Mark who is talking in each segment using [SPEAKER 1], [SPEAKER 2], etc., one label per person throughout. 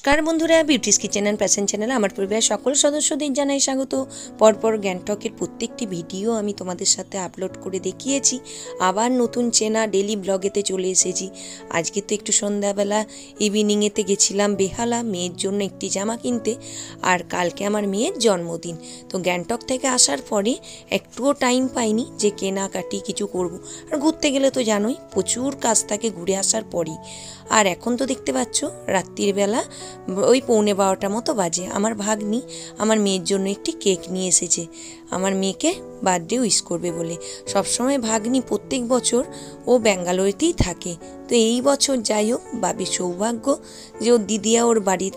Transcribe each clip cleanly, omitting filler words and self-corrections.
[SPEAKER 1] নমস্কার বন্ধুরা, beauties kitchen and passion চ্যানেলে আমার পরিবারের সকল সদস্যদের জানাই স্বাগত। পরপর গ্যাংটকের প্রত্যেকটি ভিডিও আমি তোমাদের সাথে আপলোড করে দেখিয়েছি। আবার নতুন চেনা ডেলি ব্লগেতে চলে এসেছি। আজকে তো একটু সন্ধ্যাবেলা ইভিনিংয়েতে গেছিলাম বেহালা মেয়ের জন্য একটি জামা কিনতে, আর কালকে আমার মেয়ের জন্মদিন। তো গ্যাংটক থেকে আসার পরে একটুও টাইম পাইনি যে কেনাকাটি কিছু করব। আর ঘুরতে গেলে তো জানোই প্রচুর কাজ থাকে ঘুরে আসার পরেই। আর এখন তো দেখতে পাচ্ছ রাত্রির বেলা ওই 11:15 মতো বাজে। আমার ভাগ্নি আমার মেয়ের জন্য একটি কেক নিয়ে এসেছে, আমার মেয়েকে বার্থডে উইশ করবে বলে। সবসময় ভাগ্নি প্রত্যেক বছর ও ব্যাঙ্গালোরেতেই থাকে। তো এই বছর যাই হোক, বাবির সৌভাগ্য যে ওর দিদিয়া ওর বাড়ির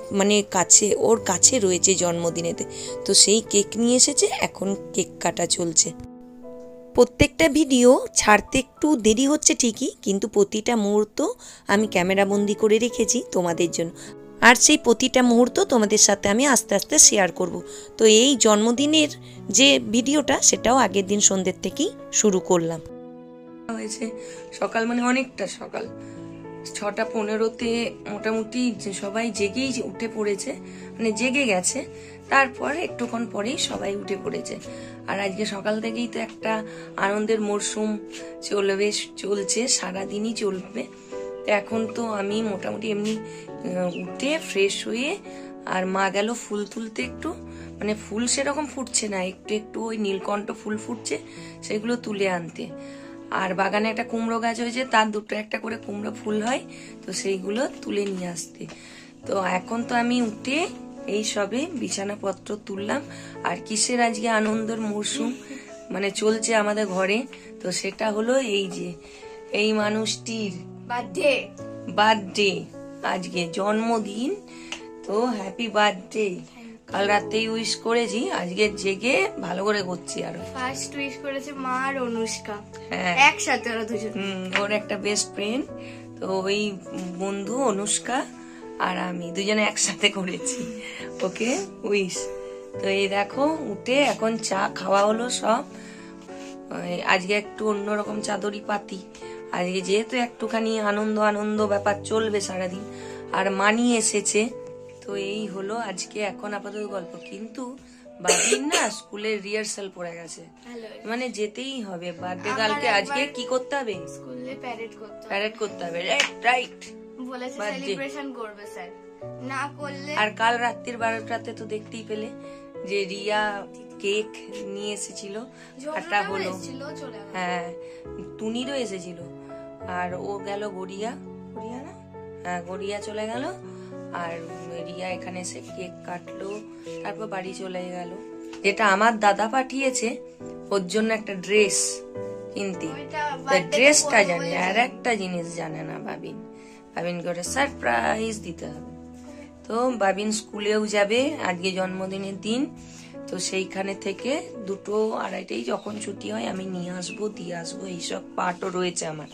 [SPEAKER 1] ওর কাছে রয়েছে জন্মদিনেতে। তো সেই কেক নিয়ে এসেছে, এখন কেক কাটা চলছে। প্রত্যেকটা ভিডিও ছাড়তে একটু দেরি হচ্ছে ঠিকই, কিন্তু প্রতিটা মুহূর্ত আমি ক্যামেরাবন্দি করে রেখেছি তোমাদের জন্য। আর সেই প্রতিটা মুহূর্ত তোমাদের সাথে আমি আস্তে আস্তে শেয়ার করব। তো এই জন্মদিনের যে ভিডিওটা সেটাও আগের দিন সন্ধ্যের থেকেই শুরু করলাম। হয়েছে সকাল, মানে অনেকটা সকাল 6:15-তে মোটামুটি সবাই জেগেই উঠে পড়েছে, মানে জেগে গেছে। তারপর একটুক্ষণ পরেই সবাই উঠে পড়েছে। আর আজকে সকাল থেকেই তো একটা আনন্দের মরশুম চলছে, সারাদিনই চলবে। তো এখন তো আমি মোটামুটি এমনি উঠে ফ্রেশ হয়ে, আর মা গেল ফুল তুলতে। একটু মানে ফুল সেরকম ফুটছে না, একটু একটু ওই নীলকণ্ঠ ফুল ফুটছে, সেগুলো তুলে আনতে। আর বাগানে একটা কুমড়ো গাছ হয়েছে, তার দুটো একটা করে কুমড়ো ফুল হয়, তো সেইগুলো তুলে নিয়ে আসতে। তো এখন তো আমি উঠে এই সবে বিছানাপত্র তুললাম। আর কিসের আজকে আনন্দের মরশুম মানে চলছে আমাদের ঘরে, তো সেটা হলো এই যে এই মানুষটির বার্থডে, আজকে জন্মদিন। তো হ্যাপি বার্থডে। কাল রাতেই উইশ করেছি, আজকে জেগে ভালো করে করছি। আর
[SPEAKER 2] ফার্স্ট উইশ করেছে মা আর অনুষ্কা,
[SPEAKER 1] হ্যাঁ
[SPEAKER 2] একসাথে ওরা দুজন।
[SPEAKER 1] ওর একটা বেস্ট ফ্রেন্ড, তো ওই বন্ধু অনুষ্কা আর আমি দুজনে একসাথে করেছি ওকে উইশ। তো এই দেখো উঠে এখন চা খাওয়া হলো সব। আজকে একটু অন্যরকম চাদরি পাতি, আজকে যেহেতু একটুখানি আনন্দ আনন্দ ব্যাপার চলবে সারাদিন। আর মানি এসেছে, তো এই হলো আজকে এখন আপাতত গল্প। কিন্তু বাড়ির না স্কুলের রিহার্সাল পড়ে গেছে, মানে যেতেই হবে বার্থডে গার্লকে। আজকে কি করতে হবে?
[SPEAKER 2] স্কুলে প্যারেড
[SPEAKER 1] করতে হবে, রাইট
[SPEAKER 2] বলেছে, সেলিব্রেশন করবে স্যার, না করলে।
[SPEAKER 1] আর কাল রাত্রির 12টাতে তো দেখতেই পেলে যে রিয়া কেক নিয়ে এসেছিল, একটা হলো, হ্যাঁ টুনিরও এসেছিল। আর ও গেল গড়িয়া না, হ্যাঁ গড়িয়া চলে গেল। আর রিয়া এখানে এসে কেক কাটলো, তারপর বাড়ি চলে গেল। যেটা আমার দাদা পাঠিয়েছে ওর জন্য একটা ড্রেস কিনতে, ড্রেসটা জানে, আর একটা জিনিস জানে না বাবিন করে সারপ্রাইজ দিতে হবে। তো বাবিন স্কুলেও যাবে, আজকে জন্মদিনের দিন। তো সেইখানে থেকে 2-2:30 যখন ছুটি হয় আমি নিয়ে আসবো, দিয়ে আসবো। এইসব পার্টও রয়েছে আমার,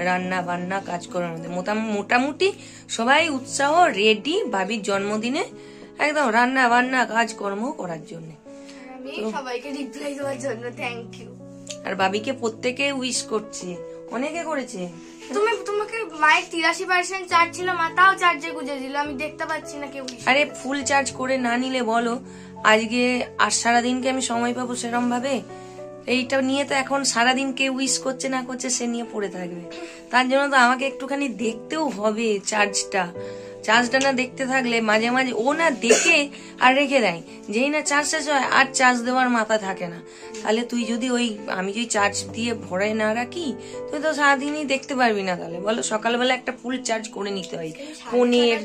[SPEAKER 1] রান্না বান্না কাজ করার মধ্যে। মোটামুটি সবাই উৎসাহ রেডি বাবির জন্মদিনে, একদম রান্না বান্না কাজকর্ম করার জন্য।
[SPEAKER 2] সবাইকে রিপ্লাই দেওয়ার জন্য থ্যাংক ইউ।
[SPEAKER 1] আর বাবিকে প্রত্যেকে উইশ করছে, অনেকে করেছে।
[SPEAKER 2] তোমাকে মায়ের 83% চার্জ ছিল, মা তাও চার্জে গুঁজে দিল, আমি দেখতে পাচ্ছি না কেউ।
[SPEAKER 1] আরে ফুল চার্জ করে না নিলে বলো আজকে আর সারাদিনকে আমি সময় পাবো সেরম ভাবে? এইটা নিয়ে তো এখন সারাদিন কে উইশ করছে না করছে সে নিয়ে পড়ে থাকবে। তার জন্য তো আমাকে একটুখানি দেখতেও হবে চার্জটা না দেখতে থাকলে মাঝে মাঝে ও না দেখে আর রেখে দেয়, যেই না চার্জ শেষ হয় আর চার্জ দেওয়ার মাথা থাকে না। তাহলে তুই যদি আমি যদি চার্জ দিয়ে ভরে না রাখি তুই তো সারাদিনই দেখতে পারবি না। তাহলে বলো সকালবেলা একটা ফুল চার্জ করে নিতে হয়, ফোনের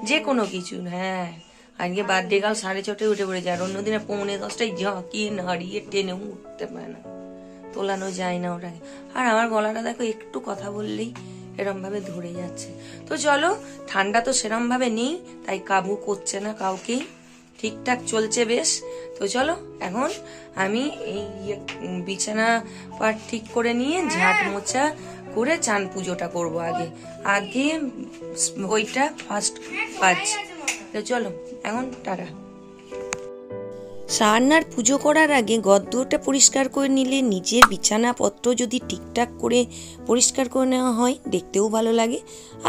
[SPEAKER 1] যে কোনো কিছু। হ্যাঁ আজকে বার্থডে গার্ল 6:30 উঠে পড়েছে, আর অন্যদিনে 9:45 ঝাঁকিয়ে নাড়িয়ে টেনে উঠতে পারে না, তোলানো যায় না ওটাকে। আর আমার গলাটা দেখো একটু কথা বললেই এরম ভাবে ধরে যাচ্ছে। তো চলো, ঠান্ডা তো সেরম ভাবে নেই, তাই কাবু করছে না কাউকেই, ঠিকঠাক চলছে বেশ। তো চলো এখন আমি এই বিছানা পাট ঠিক করে নিয়ে ঝাঁট মোছা করে চান পুজোটা করবো। আগে ওইটা ফার্স্ট কাজ। তো চলো এখন টাটা। সান্নার পুজো করার আগে গদ্দরটা পরিষ্কার করে নিলে নিজের বিছানাপত্র যদি ঠিকঠাক করে পরিষ্কার করে নেওয়া হয় দেখতেও ভালো লাগে,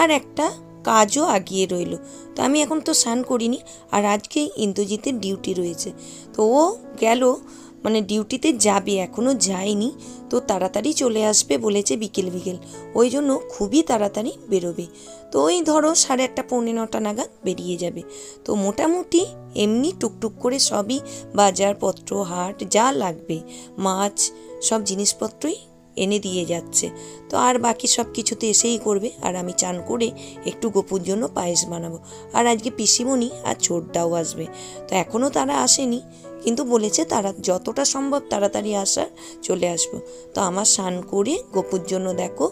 [SPEAKER 1] আর একটা কাজও আগিয়ে রইল। তো আমি এখন তো স্নান করিনি, আর আজকেই ইন্দ্রজিতের ডিউটি রয়েছে। তো ও গেল, মানে ডিউটিতে যাবে, এখনও যায়নি। তো তাড়াতাড়ি চলে আসবে বলেছে বিকেল বিকেল, ওই জন্য খুবই তাড়াতাড়ি বেরোবে। তো ওই ধরো 8:30 পৌনে 9টা নাগাদ বেরিয়ে যাবে। তো মোটামুটি এমনি টুকটুক করে সবই বাজারপত্র, হাট যা লাগবে, মাছ, সব জিনিসপত্রই এনে দিয়ে যাচ্ছে। তো আর বাকি সব কিছু তো এসেই করবে। আর আমি চান করে একটু গোপুর জন্য পায়েস বানাবো। আর আজকে পিসিমণি আর ছোটদাও আসবে। তো এখনও তারা আসেনি, কিন্তু বলেছে তারা যতটা সম্ভব তাড়াতাড়ি আসার চলে আসবো। তো আমার স্নান করে গোপুর জন্য দেখো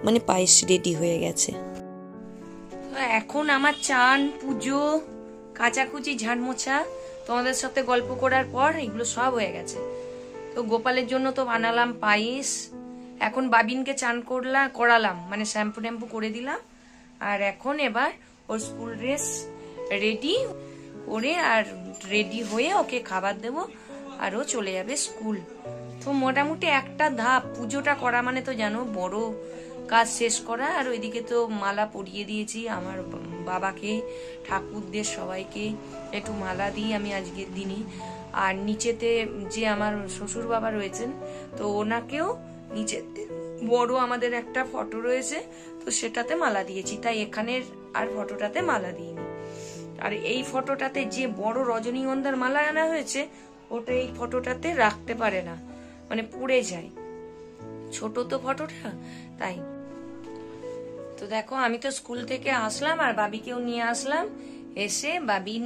[SPEAKER 1] মানে পায়েস রেডি হয়ে গেছে। তো এখন আমার চান, পুজো, কাচাকুচি, ঝাড় মোছা, তোমাদের সাথে গল্প করার পর এগুলো সব হয়ে গেছে। তো গোপালের জন্য তো বানালাম পায়েস। এখন বাবিনকে চান করালাম, মানে শ্যাম্পু ট্যাম্পু করে দিলাম। আর এখন এবার ওর স্কুল ড্রেস রেডি করে আর রেডি হয়ে ওকে খাবার দেবো, আর ও চলে যাবে স্কুল। তো মোটামুটি একটা ধাপ, পুজোটা করা মানে তো জানো বড় কাজ শেষ করা। আর ওইদিকে তো মালা পরিয়ে দিয়েছি আমার বাবাকে, ঠাকুরদের সবাইকে একটু মালা দিই আমি আজকের দিনে। আর নিচেতে যে আমার শ্বশুর বাবা রয়েছেন, তো ওনাকেও নিচেতে বড় আমাদের একটা ফটো রয়েছে, তো সেটাতে মালা দিয়েছি। তাই এখানের আর ফটোটাতে মালা দিইনি। আর এই ফটোটাতে যে বড় রজনীগন্ধার মালা আনা হয়েছে, ওটা এই ফটোটাতে রাখতে পারে না, মানে পুড়ে যায়, ছোট তো ফটোটা, তাই। তো দেখো আমি তো স্কুল থেকে আসলাম আর বাবিকেও নিয়ে আসলাম। এসে বাবিন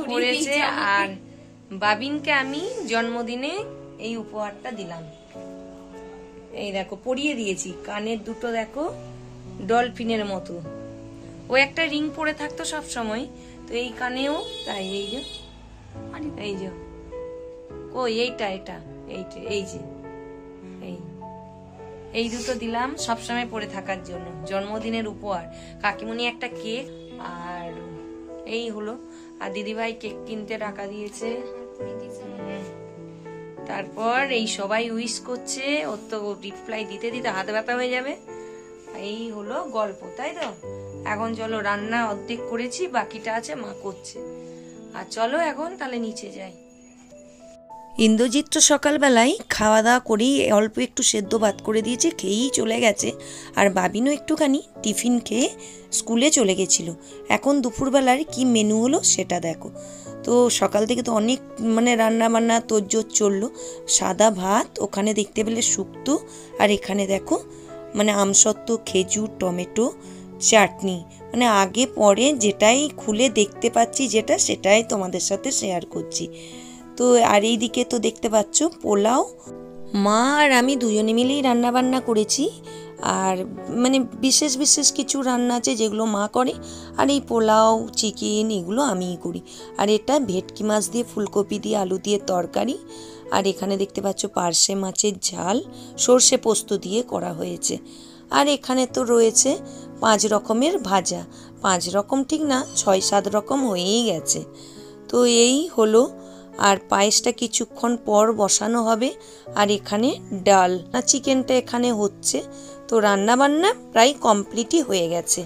[SPEAKER 1] পড়েছে, আর বাবিনকে আমি জন্মদিনে এই উপহারটা দিলাম। এই দেখো পরিয়ে দিয়েছি, কানের দুটো দেখো ডলফিনের মতো। ও একটা রিং পরে থাকতো সব সময়, তো এই কানেও তাই। এই যে এই যে কই এইটা এটা এইটা এই যে এই দুটো দিলাম সবসময় পরে থাকার জন্য, জন্মদিনের উপহার। কাকিমণি একটা কেক, আর এই হলো। আর দিদিভাই কেক কিনতে টাকা দিয়েছে। তারপর এই সবাই উইশ করছে, ওর তো রিপ্লাই দিতে দিতে হাত ব্যথা হয়ে যাবে। এই হলো গল্প, তাই তো। এখন চলো, রান্না অর্ধেক করেছি, বাকিটা আছে মা করছে। আর চলো এখন তাহলে নিচে যাই। ইন্দ্রজিৎ তো সকালবেলায় খাওয়া দাওয়া করেই অল্প একটু সেদ্ধ ভাত করে দিয়েছে, খেয়েই চলে গেছে। আর বাবিনও একটুখানি টিফিন খেয়ে স্কুলে চলে গেছিল। এখন দুপুরবেলার কি মেনু হলো সেটা দেখো। তো সকাল থেকে তো অনেক মানে রান্না বান্না তোড়জোড় চললো। সাদা ভাত, ওখানে দেখতে পেলে শুক্তো, আর এখানে দেখো মানে আমসত্ত্ব, খেজুর, টমেটো, চাটনি, মানে আগে পরে যেটাই খুলে দেখতে পাচ্ছি যেটা, সেটাই তোমাদের সাথে শেয়ার করছি। তো আর এইদিকে তো দেখতে পাচ্ছ পোলাও। মা আর আমি দুজনে মিলেই রান্না বান্না করেছি। আর মানে বিশেষ বিশেষ কিছু রান্না আছে যেগুলো মা করে, আর এই পোলাও, চিকেন এগুলো আমিই করি। আর এটা ভেটকি মাছ দিয়ে, ফুলকপি দিয়ে, আলু দিয়ে তরকারি। আর এখানে দেখতে পাচ্ছ পার্শে মাছের ঝাল সর্ষে পোস্ত দিয়ে করা হয়েছে। আর এখানে তো রয়েছে 5 রকমের ভাজা, 5 রকম ঠিক না, 6-7 রকম হয়েই গেছে। তো এই হলো। আর পায়েসটা কিছুক্ষণ পর বসানো হবে। আর এখানে ডাল, না চিকেনটা এখানে হচ্ছে। তো রান্না বান্না প্রায় কমপ্লিটই হয়ে গেছে।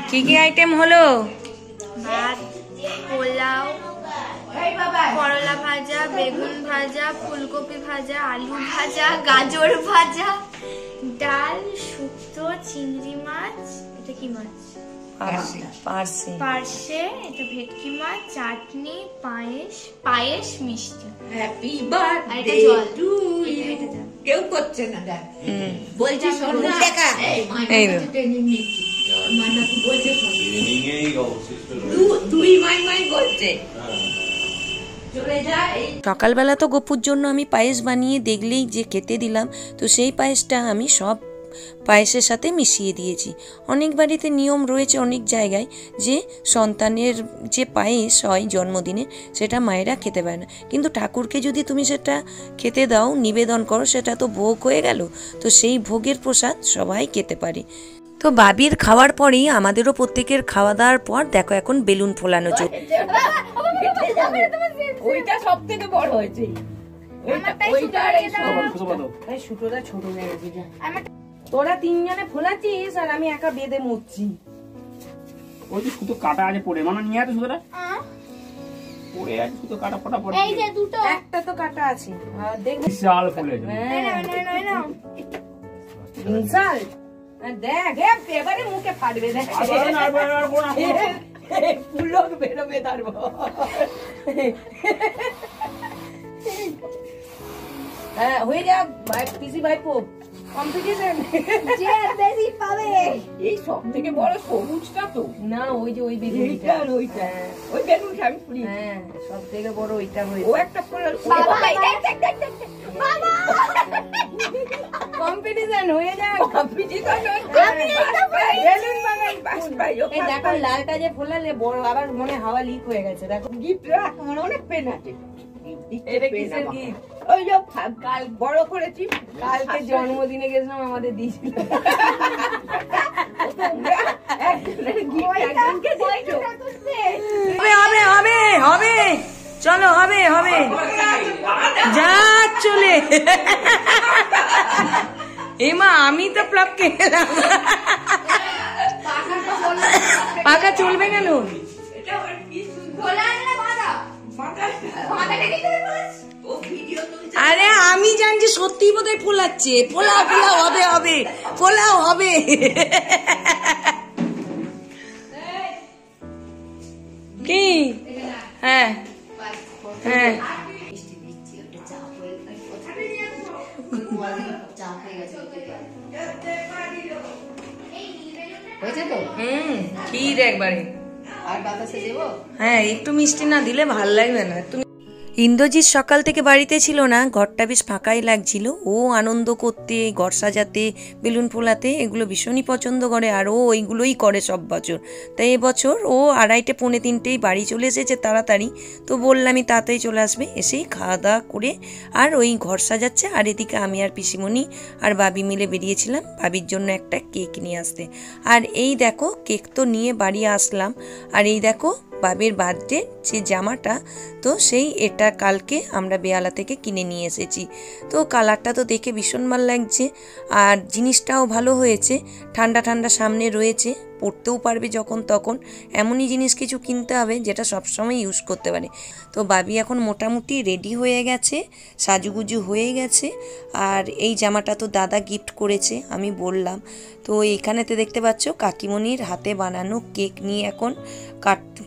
[SPEAKER 1] কি কি আইটেম হলো?
[SPEAKER 2] ভাত, পোলাও, করলা ভাজা, বেগুন ভাজা, ফুলকপি ভাজা, আলু ভাজা, গাজর ভাজা, ডাল, শুক্তো, চিংড়ি মাছ, এটা কি মাছ? পার্শে, এটা ভেটকি মাছ, চাটনি, পায়েস, মিষ্টি। Happy birthday to you. কেউ করছে না, দেখ বলছি শোন দেখা, এই মানা কি বলছে শোন, দুই মাই বলছে।
[SPEAKER 1] সকালবেলা তো গপুর জন্য আমি পায়েস বানিয়ে দেখলেই যে খেতে দিলাম। তো সেই পায়েসটা আমি সব পায়েসের সাথে মিশিয়ে দিয়েছি। অনেক বাড়িতে নিয়ম রয়েছে অনেক জায়গায় যে সন্তানের যে পায়েস হয় জন্মদিনে, সেটা মায়েরা খেতে পারে না। কিন্তু ঠাকুরকে যদি তুমি সেটা খেতে দাও, নিবেদন করো, সেটা তো ভোগ হয়ে গেল। তো সেই ভোগের প্রসাদ সবাই খেতে পারে। তো বাবির খাওয়ার পরেই আমাদেরও প্রত্যেকের খাওয়া দাওয়ার পর দেখো এখন বেলুন ফোলানো চলছে।
[SPEAKER 3] ওইটা সব থেকে বড় হয়েছে,
[SPEAKER 1] সুতোটা ছোট হয়ে গেছে। তোরা তিনজনে ফোলাচ্ছিস আর আমি একা বেঁধে মুচ্ছি।
[SPEAKER 3] ওই যে সুতো কাটা আছে পড়ে, মানে নিয়ে আসো সুতোটা পড়ে আছে, সুতো কাটা ফটা পড়ে।
[SPEAKER 2] এই যে দুটো,
[SPEAKER 1] একটা তো কাটা আছে আর দেখবি
[SPEAKER 3] বিশাল ফুলে যাবে।
[SPEAKER 1] বিশাল দেখ, এবারে মুখে ফাটবে। দেখ ফুলো বেরোবে তারপর। হ্যাঁ হয়ে যাক পিসি ভাইপো কম্পিটিশন,
[SPEAKER 2] যে বেশি পাবে।
[SPEAKER 4] এই সব থেকে বড় সবুজটা তো
[SPEAKER 1] না, ওই যে ওই বেলুনটা,
[SPEAKER 4] ওই বেলুনটা আমি ফুলি।
[SPEAKER 1] হ্যাঁ সব থেকে বড় ওইটা হয়েছে।
[SPEAKER 4] ও একটা ফুলের
[SPEAKER 2] বাবা
[SPEAKER 1] কম্পিটিশন হয়ে যাক।
[SPEAKER 4] কম্পিটিশন বেলুন বানাই বাস ভাই।
[SPEAKER 1] এই দেখো লালটা যে ফোলালে বড়, আবার মনে হাওয়া লিক হয়ে গেছে। দেখো
[SPEAKER 4] গিফট রাখ, আমার অনেক পেন আছে।
[SPEAKER 1] এটা কিসের gift?
[SPEAKER 4] ওই যে কাল বড় করেছি,
[SPEAKER 1] কালকে জন্মদিনে গেছিলাম, আমাদের দিয়েছিল। হবে হবে হবে, চলো হবে হবে, যা চলে। এমা আমি তো প্লাব কে গেলাম। পাকা চলবে কেন? আরে আমি জানি যে সত্যি বোধহয় ফোলাচ্ছে। ফোলাও ফোলাও, হবে হবে, ফোলাও হবে। কি? হ্যাঁ হ্যাঁ ক্ষীর একবারে। হ্যাঁ একটু মিষ্টি না দিলে ভাল লাগবে না। তুমি ইন্দ্রজিৎ সকাল থেকে বাড়িতে ছিল না, ঘরটা বেশ ফাঁকাই লাগছিল। ও আনন্দ করতে, ঘর সাজাতে, বেলুন ফোলাতে এগুলো ভীষণই পছন্দ করে, আর ও ওইগুলোই করে সব বছর। তাই এবছর ও 2:30 পৌনে 3টেই বাড়ি চলে এসেছে তাড়াতাড়ি। তো বললামই তাড়াতাড়ি চলে আসবে, এসেই খাওয়া দাওয়া করে আর ওই ঘর সাজাচ্ছে। আর এদিকে আমি আর পিসিমণি আর বাবি মিলে বেরিয়েছিলাম বাবির জন্য একটা কেক নিয়ে আসতে। আর এই দেখো কেক তো নিয়ে বাড়ি আসলাম, আর এই দেখো বাবির বার্থডে যে জামাটা, তো সেই এটা কালকে আমরা বেয়ালা থেকে কিনে নিয়ে এসেছি। তো কালারটা তো দেখে ভীষণ ভালো লাগছে, আর জিনিসটাও ভালো হয়েছে। ঠান্ডা ঠান্ডা সামনে রয়েছে, পরতেও পারবে যখন তখন। এমনই জিনিস কিছু কিনতে হবে যেটা সবসময় ইউজ করতে পারে। তো বাবি এখন মোটামুটি রেডি হয়ে গেছে, সাজুগুজু হয়ে গেছে। আর এই জামাটা তো দাদা গিফট করেছে, আমি বললাম। তো এইখানেতে দেখতে পাচ্ছ কাকিমণির হাতে বানানো কেক নিয়ে এখন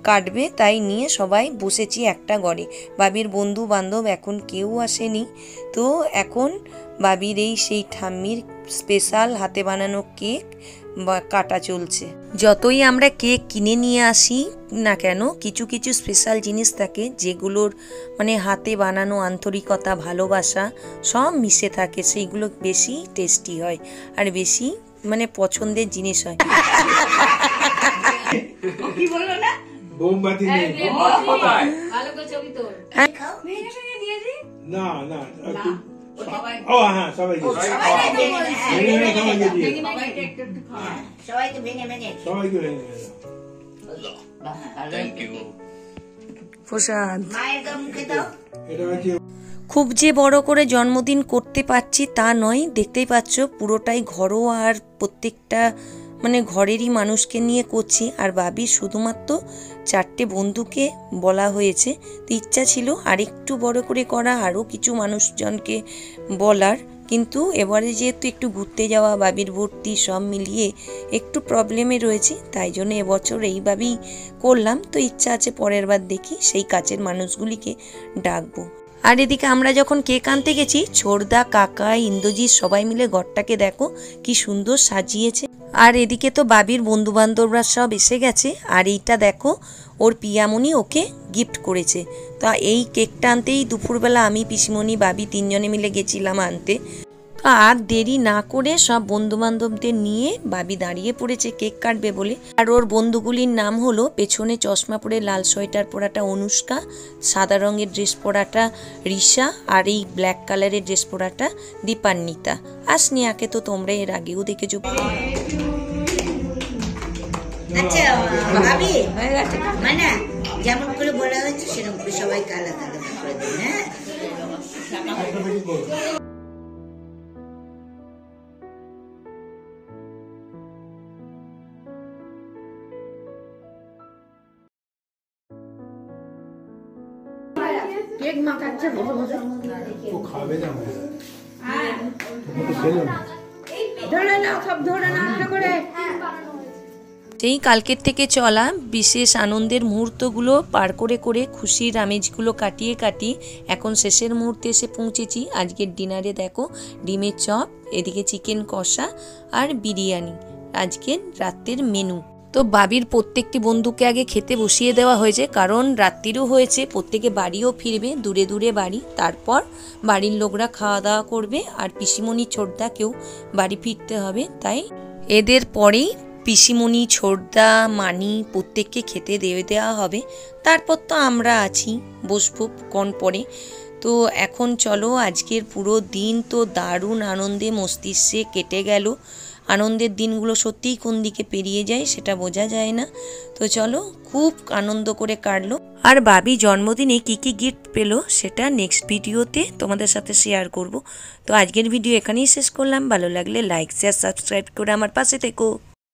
[SPEAKER 1] কাটবে, তাই নিয়ে সবাই বসেছি একটা ঘরে। বাবির বন্ধু বান্ধব এখন কেউ আসেনি। তো এখন বাবির এই সেই ঠাম্মির স্পেশাল হাতে বানানো কেক কাটা চলছে। যতই আমরা কেক কিনে নিয়ে আসি না কেন, কিছু কিছু স্পেশাল জিনিস থাকে যেগুলোর মানে হাতে বানানো আন্তরিকতা, ভালোবাসা সব মিশে থাকে, সেইগুলো বেশি টেস্টি হয় আর বেশি মানে পছন্দের জিনিস হয়।
[SPEAKER 4] কি বললো না?
[SPEAKER 5] মোমবাতি নেই।
[SPEAKER 4] ভালো করে ছবি তোল।
[SPEAKER 5] না না ও হ্যাঁ সবাই
[SPEAKER 4] সবাইকে ভেঙে ভেঙে
[SPEAKER 5] সবাইকে ভেঙে
[SPEAKER 1] প্রসাদ
[SPEAKER 4] মায়ের মুখে দাও।
[SPEAKER 5] এটা হচ্ছে
[SPEAKER 1] খুব যে বড় করে জন্মদিন করতে পারছি তা নয়, দেখতেই পাচ্ছ পুরোটাই ঘরোয়া আর প্রত্যেকটা মানে ঘরেরই মানুষকে নিয়ে করছি। আর বাবির শুধুমাত্র 4টে বন্ধুকে বলা হয়েছে, তো ইচ্ছা ছিল আরেকটু বড় করে করা, আরও কিছু মানুষজনকে বলার, কিন্তু এবারে যেহেতু একটু ঘুরতে যাওয়া, বাবির ভর্তি সব মিলিয়ে একটু প্রবলেমে রয়েছি, তাই জন্য এবছর এইভাবেই করলাম। তো ইচ্ছা আছে পরের বার দেখি সেই কাছের মানুষগুলিকে ডাকবো। আর এদিকে আমরা যখন কেক আনতে গেছি, ছোড়দা, কাকা, ইন্দ্রজিৎ সবাই মিলে ঘরটাকে দেখো কি সুন্দর সাজিয়েছে। আর এদিকে তো বাবির বন্ধু বান্ধবরা সব এসে গেছে। আর এইটা দেখো ওর পিয়ামণি ওকে গিফট করেছে। তো এই কেকটা আনতেই দুপুরবেলা আমি, পিসিমণি, বাবি 3 জনে মিলে গেছিলাম আনতে। তো আর দেরি না করে সব বন্ধু বান্ধবদের নিয়ে বাবি দাঁড়িয়ে পড়েছে কেক কাটবে বলে। আর ওর বন্ধুগুলির নাম হলো, পেছনে চশমা পরে লাল সোয়েটার পরাটা অনুষ্কা, সাদা রঙের ড্রেস পরাটা রিশা, আর এই ব্ল্যাক কালারের ড্রেস পরাটা দীপান্বিতা। আর স্নেহাকে তো তোমরা এর আগেও দেখেছো।
[SPEAKER 4] আচ্ছা ভাবি, মানে যেমন করে বলা হয়েছে সেরকম করে সবাইকে আলাদা আলাদা করে দিন। হ্যাঁ
[SPEAKER 5] আরেকটা বেশি করো। ও খাবে না মনে হয়। তুমি তো খেলো না।
[SPEAKER 1] সেই কালকের থেকে চলা বিশেষ আনন্দের মুহূর্তগুলো পার করে করে খুশির আমেজগুলো কাটিয়ে কাটিয়ে এখন শেষের মুহূর্তে এসে পৌঁছেছি। আজকের ডিনারে দেখো ডিমের চপ, এদিকে চিকেন কষা আর বিরিয়ানি আজকের রাতের মেনু। তো বাবির প্রত্যেকটি বন্ধুকে আগে খেতে বসিয়ে দেওয়া হয়েছে, কারণ রাত্রিরও হয়েছে, প্রত্যেকে বাড়িও ফিরবে, দূরে দূরে বাড়ি, তারপর বাড়ির লোকরা খাওয়া দাওয়া করবে আর পিসিমণি ছোটদাকেও বাড়ি ফিরতে হবে। তাই এদের পরেই পিসিমণি ছোটদা মানি প্রত্যেককে খেতে দেওয়া হবে। তারপর তো আমরা আছি, বসবো কন পরে। তো এখন চলো, আজকের পুরো দিন তো দারুণ আনন্দে মস্তিষ্কে কেটে গেল। আনন্দের দিনগুলো সত্যিই কোন দিকে পেরিয়ে যায় সেটা বোঝা যায় না। তো চলো, খুব আনন্দ করে কাটলো। আর বাবি জন্মদিনে কি কি গিফট পেলো সেটা নেক্সট ভিডিওতে তোমাদের সাথে শেয়ার করব। তো আজকের ভিডিও এখানেই শেষ করলাম। ভালো লাগলে লাইক শেয়ার সাবস্ক্রাইব করে আমার পাশে থেকো।